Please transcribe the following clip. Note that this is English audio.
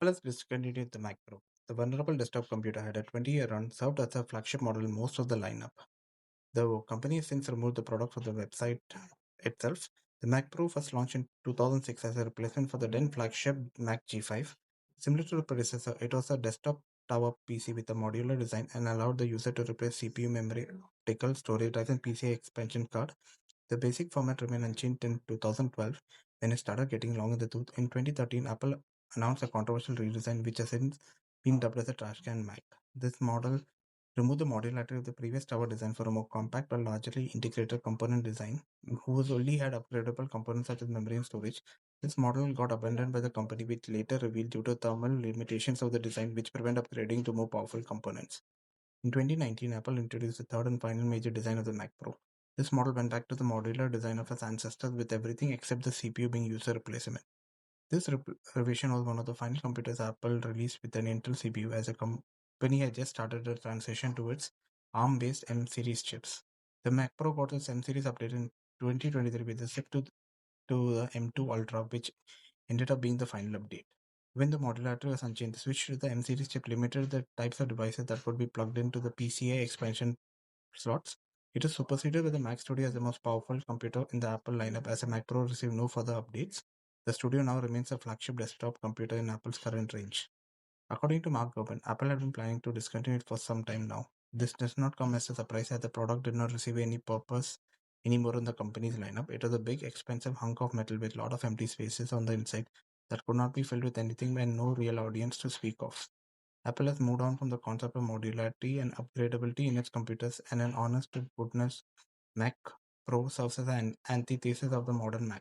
Plus discontinued the Mac Pro. The vulnerable desktop computer had a 20-year run, served as a flagship model in most of the lineup. The company has since removed the product from the website itself. The Mac Pro was launched in 2006 as a replacement for the then flagship Mac G5. Similar to the predecessor, it was a desktop tower PC with a modular design and allowed the user to replace CPU, memory, optical storage drive, and PCI expansion card. The basic format remained unchanged in 2012 when it started getting long in the tooth. In 2013, Apple announced a controversial redesign which has since been dubbed as a trashcan Mac. This model removed the modularity of the previous tower design for a more compact but largely integrated component design, whose only had upgradable components such as memory and storage. This model got abandoned by the company, which later revealed due to thermal limitations of the design, which prevent upgrading to more powerful components. In 2019, Apple introduced the third and final major design of the Mac Pro. This model went back to the modular design of its ancestors, with everything except the CPU being used as a replacement. This revision was one of the final computers Apple released with an Intel CPU, as a company had just started the transition towards ARM-based M series chips. The Mac Pro got its M series update in 2023 with a shift to the M2 Ultra, which ended up being the final update. When the modularity was unchanged, the switch to the M series chip limited the types of devices that could be plugged into the PCI expansion slots. It is superseded with the Mac Studio as the most powerful computer in the Apple lineup, as the Mac Pro received no further updates. The Studio now remains a flagship desktop computer in Apple's current range. According to Mark Gurman, Apple had been planning to discontinue it for some time now. This does not come as a surprise, as the product did not receive any purpose anymore in the company's lineup. It was a big, expensive hunk of metal with a lot of empty spaces on the inside that could not be filled with anything and no real audience to speak of. Apple has moved on from the concept of modularity and upgradability in its computers, and an honest to goodness Mac Pro serves as an antithesis of the modern Mac.